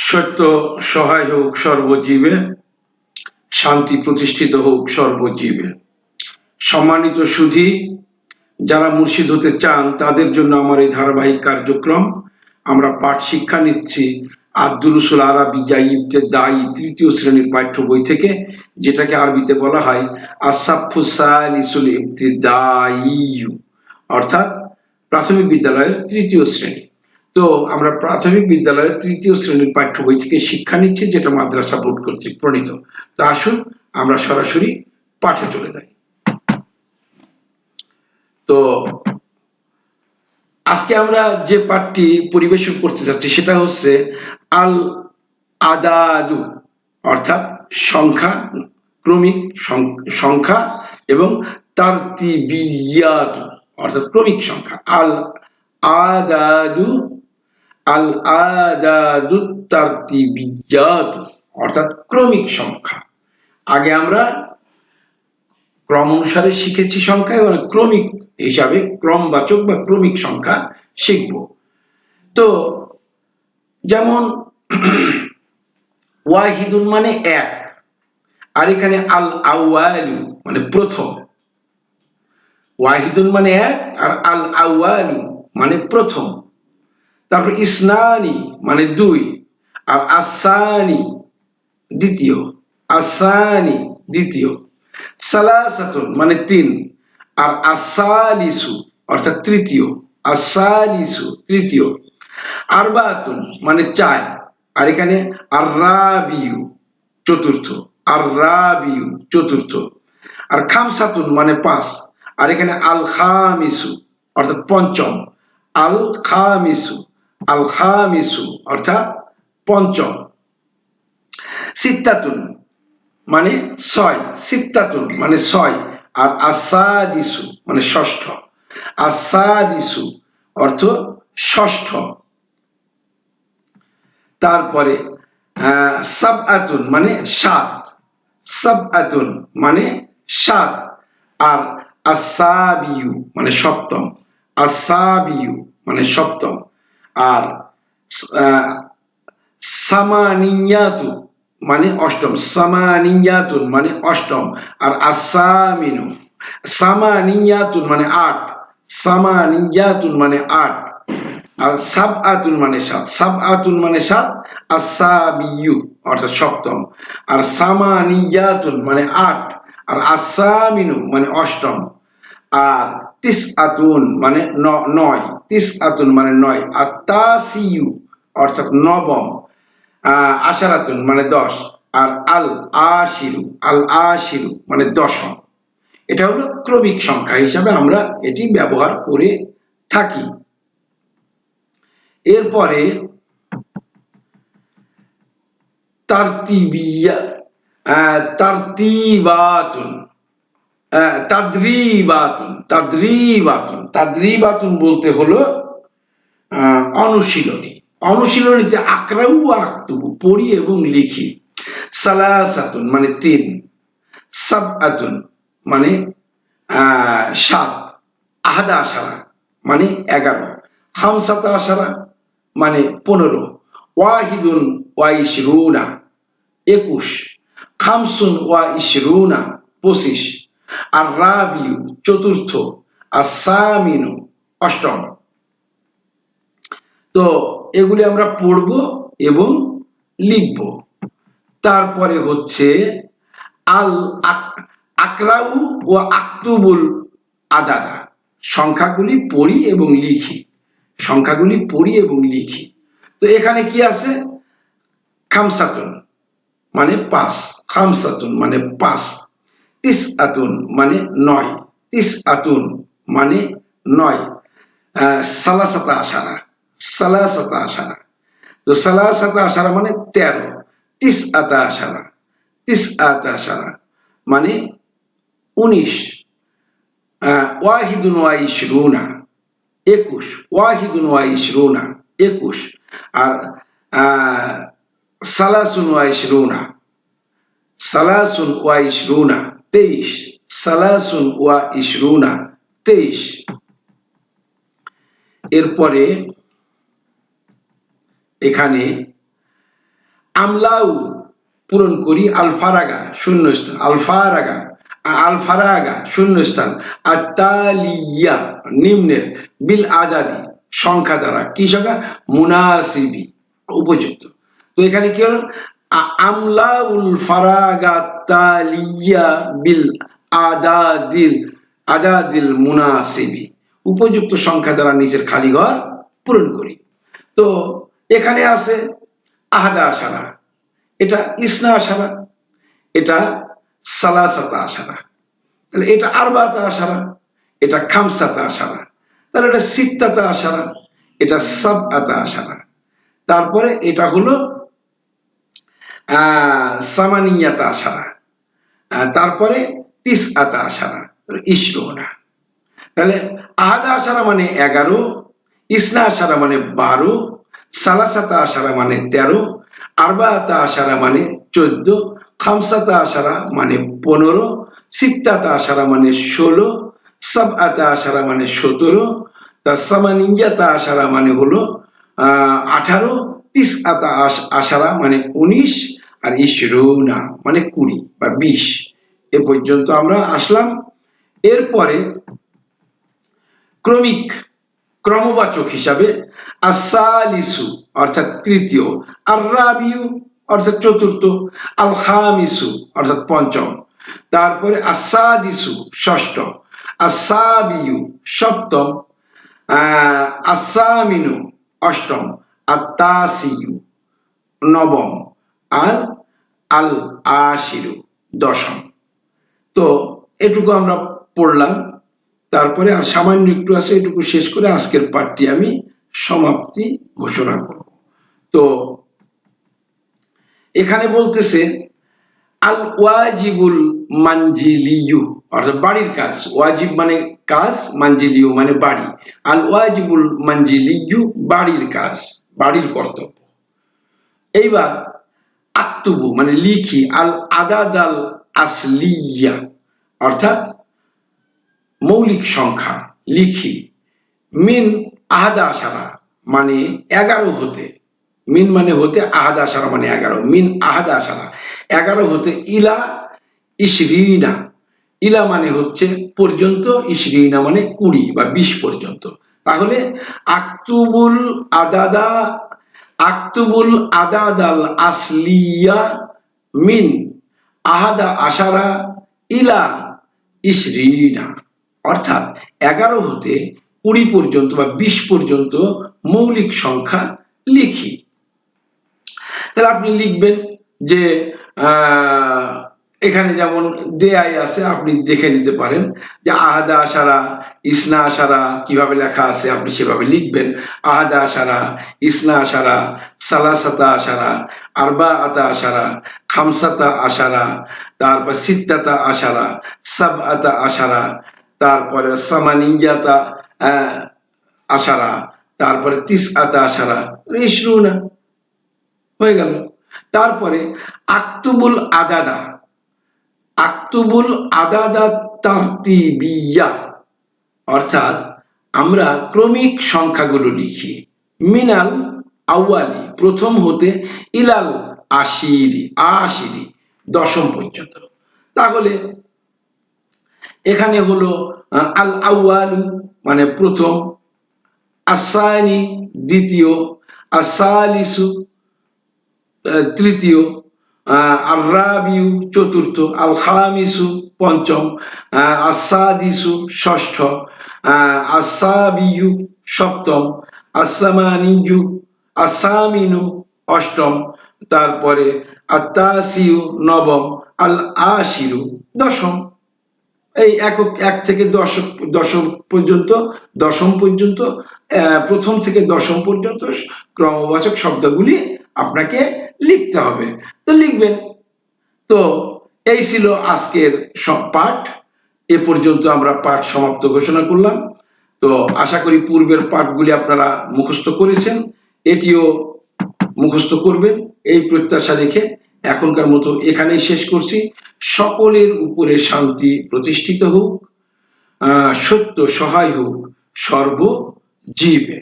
সত্য সহায় হোক সর্বজীবে, শান্তি প্রতিষ্ঠিত হোক সর্বজীবে। সম্মানিত সুধী, যারা মুর্শিদ হতে চান তাদের জন্য আমার এই ধারাবাহিক কার্যক্রম। আমরা পাঠ শিক্ষা নিচ্ছি আদ-দুরুসুল আরাবী ইবতেদায়ী তৃতীয় শ্রেণীর পাঠ্য বই থেকে, যেটাকে আরবিতে বলা হয় আস-সাফফুস সালিসুল ইবতিদায়ী, অর্থাৎ প্রাথমিক বিদ্যালয়ের তৃতীয় শ্রেণী। তো আমরা প্রাথমিক বিদ্যালয়ের তৃতীয় শ্রেণীর পাঠ্য বই থেকে শিক্ষা নিচ্ছি, যেটা মাদ্রাসা বোর্ড কর্তৃক প্রণীত। তো আসুন আমরা সরাসরি পাঠে চলে যাই। তো আজকে আমরা যে পাঠটি পরিবেশন করতে যাচ্ছি সেটা হচ্ছে আল আদাদু, অর্থাৎ সংখ্যা, ক্রমিক সংখ্যা, এবং তারতিবিয়াত, অর্থাৎ ক্রমিক সংখ্যা। আল আদাদু, আল আদাদু তারতিবিয়াত, অর্থাৎ ক্রমিক সংখ্যা। আগে আমরা ক্রম অনুসারে শিখেছি সংখ্যা, এবং ক্রমিক হিসাবে ক্রমবাচক বা ক্রমিক সংখ্যা শিখব। তো যেমন ওয়াহিদুন মানে এক, আর এখানে আল আউয়ালু মানে প্রথম। ওয়াহিদুন মানে এক, আর আল আউয়ালু মানে প্রথম। তারপর ইসনানি মানে দুই, আর আসানি দ্বিতীয়, আসানি দ্বিতীয়। সালাসাতুন মানে তিন, আর আসালিসু অর্থাৎ তৃতীয়, আসালিসু তৃতীয়। আরবাতুন মানে চার, আর এখানে আর রাবিউ চতুর্থ, আর রাবিউ চতুর্থ। আর খামসাতুন মানে পাঁচ, আর এখানে আল খামিসু অর্থাৎ পঞ্চম, আল খামিসু, আল খামিসু অর্থাৎ পঞ্চম। সিত্তাতুন মানে ছয়, সিত্তাতুন মানে ছয়, আর আসাদিসু মানে ষষ্ঠ, আসাদিসু অর্থ ষষ্ঠ। তারপরে সাবআতুন মানে সাত, সাবআতুন মানে সাত, আর আসাবিউ মানে সপ্তম, আসাবিউ মানে সপ্তম। আর সামানিয়াতু মানে অষ্টম, সামানিয়াতুন মানে অষ্টম। আর আসামিনু, সামানিয়াতুন মানে আট, সামানিয়াতুন মানে আট। আর সাবআতুন মানে সাত, সাবআতুন মানে সাত, আসাবিয়ু অর্থাৎ সপ্তম। আর সামানিয়াতুন মানে আট, আর আসামিনু মানে অষ্টম। আর তিসআতুন মানে নয়, তিসআতুন মানে নয়। আর তাসিয়ু অর্থাৎ নবম। আশারাতুন মানে দশ, আর আল আশিরু, আল আশিরু মানে দশম। এটা হলো ক্রমিক সংখ্যা হিসাবে আমরা এটি ব্যবহার করে থাকি। এরপরে তারতিবিয়া, তারতিবাতুন, তাদরিবাতুন, তাদরিবাতুন, তাদরিবাতুন বলতে হলো অনুশীলনী। অনুশীলনীতে আকরাউ আক্তুবু পড়ি এবং লিখি। সালাসাতুন মানে তিন, সাবআতুন মানে সাত, আহাদা আশারা মানে 11, খামসাতা আশারা মানে 15, ওয়াহিদুন ওয়া ইশরুনা 21, খামসুন ওয়া ইশরুনা 25, আর রাবিউ চতুর্থ, আর সামিনু অষ্টম। তো এগুলি আমরা পড়ব এবং লিখব। তারপরে হচ্ছে আল আকরাউ ও আক্তুবুল আদাদা, সংখ্যাগুলি পড়ি এবং লিখি, সংখ্যাগুলি পড়ি এবং লিখি। তো এখানে কি আছে? খামসাতুন মানে পাঁচ, খামসাতুন মানে পাঁচ। তিসআতুন মানে নয়, তিসআতুন মানে নয়। সালাসাতা আশারা, সালাসাতা আশারা, তো সালাসাতা আশারা মানে 13, তিসআতা আশারা, তিসআতা আশারা মানে 19, ওয়াহিদুন ওয়া ইশরুনা 21, ওয়াহিদুন ওয়া ইশরুনা 21। আর সালাসুন ওয়া ইশরুনা, সালাসুন ওয়া ইশরুনা 23, সালাসুন ওয়া ইশরুনা 23। এরপরে এখানে আমলাউ পূরণ করি, আল ফারাগা শূন্যস্থান, আল ফারাগা, আল ফারাগা শূন্যস্থান, আত্তালিয়া নিম্নের, বিল আদাদি সংখ্যা দ্বারা, কি সংখ্যা, মুনাসিবি উপযুক্ত। তো এখানে কি হলো, আমলাউল ফারাগা তালিয়া বিল আদাদিল মুনাসিবি, উপযুক্ত সংখ্যা দ্বারা নিচের খালি ঘর পূরণ করি। তো এখানে আছে আহাদা আশারা, এটা ইসনা আশারা, এটা সালাসাতা আশারা, তাহলে এটা আরবাতা আশারা, এটা খামসাতা আশারা, তাহলে এটা সিত্তাতা আশারা, এটা সাবআতা আশারা। তারপরে এটা হলো সামানিয়াতা আশারা, তারপরে তিসআতা আশারা, ইশরুনা। তাহলে আহাদা আশারা মানে 11, ইসনা আশারা মানে 12, সালাসাতা আশারা মানে 13, আরবাতা আশারা মানে 14, খামসাতা আশারা মানে 15, সিত্তাতা আশারা মানে 16, সাবআতা আশারা মানে 17, তা সামানিয়াতা আশারা মানে হলো 18, তিসআতা আশারা মানে 19, আর ইশরুনা মানে 20 বা 20। এ পর্যন্ত আমরা আসলাম। এরপরে ক্রমিক ক্রমবাচক হিসাবে আসালিসু অর্থাৎ তৃতীয়, আর রাবিউ অর্থাৎ চতুর্থ, আল খামিসু অর্থাৎ পঞ্চম, তারপরে আসাদিসু ষষ্ঠ, আসাবিউ সপ্তম, আসামিনু অষ্টম, আত্তাসিউ নবম, আর আল আশিরু দশম। তো এটুকু আমরা পড়লাম। তারপরে আর সামান্য একটু আছে, এটুকু শেষ করে আজকের পাঠটি আমি সমাপ্তি ঘোষণা করব। তো এখানে বলতেছে আল ওয়াজিবুল মানজিলিয়ু অর্থাৎ বাড়ির কাজ, ওয়াজিব মানে কাজ, মানজিলিয়ু মানে বাড়ি, আল ওয়াজিবুল মানজিলিয়ু বাড়ির কাজ, বাড়ির কর্তব্য। এইবার আক্তুবু মানে লিখি, আল আদাদ আল আসলিয়া অর্থাৎ মৌলিক সংখ্যা লিখি, মিন আহাদা আশারা মানে 11 হতে, মিন মানে হতে, আহাদা আশারা মানে 11, মিন আহাদা আশারা 11 হতে, ইলা ইশরিনা, ইলা মানে হচ্ছে পর্যন্ত, ইশরিনা মানে 20 বা 20 পর্যন্ত। তাহলে আক্তুবুল আদাদাল আসলিয়া মিন আহাদা আশারা ইলা ইশরিনা, অর্থাৎ 11 হতে 20 পর্যন্ত বা 20 পর্যন্ত মৌলিক সংখ্যা লিখি। তাহলে আপনি লিখবেন যে এখানে যেমন দেয়াই আছে, আপনি দেখে নিতে পারেন যে আহাদা আশারা, ইসনা আশারা কিভাবে লেখা আছে, আপনি সেভাবে লিখবেন। আহাদা আশারা, ইসনা আশারা, সালাসাতা আশারা, আরবাআতা আশারা, খামসাতা আশারা, তারপর সিত্তাতা আশারা, সাবআতা আশারা, তারপরে সামানিয়াতা আশারা, তারপরে তিসআতা আশারা, ইশরুনা হয়ে গেল। তারপরে আক্তুবুল আদাদা তারতিবিয়া অর্থাৎ আমরা ক্রমিক সংখ্যাগুলো লিখি, মিনাল আউয়ালি প্রথম হতে, ইলাল আশিরি দশম পর্যন্ত। তাহলে এখানে হলো আল আউয়ালু মানে প্রথম, আসানি দ্বিতীয়, আসালিসু তৃতীয়, আল রাবিউ চতুর্থ, আল খামিসু পঞ্চম, আসাদিসু ষষ্ঠ, আসাবিউ সপ্তম, আসামিনু অষ্টম, তারপরে আত্তাসিউ নবম, আল আশিরু দশম। এই একক 1 থেকে দশম পর্যন্ত প্রথম থেকে দশম পর্যন্ত ক্রমবাচক শব্দগুলি আপনাকে লিখতে হবে। তো লিখবেন। তো এই ছিল আজকের সব পাঠ। এ পর্যন্ত আমরা পাঠ সমাপ্ত ঘোষণা করলাম। তো আশা করি পূর্বের পাঠগুলি আপনারা মুখস্থ করেছেন, এটিও মুখস্থ করবেন এই প্রত্যাশা রেখে এখনকার মতো এখানেই শেষ করছি। সকলের উপরে শান্তি প্রতিষ্ঠিত হোক, সত্য সহায় হোক সর্বজীবে।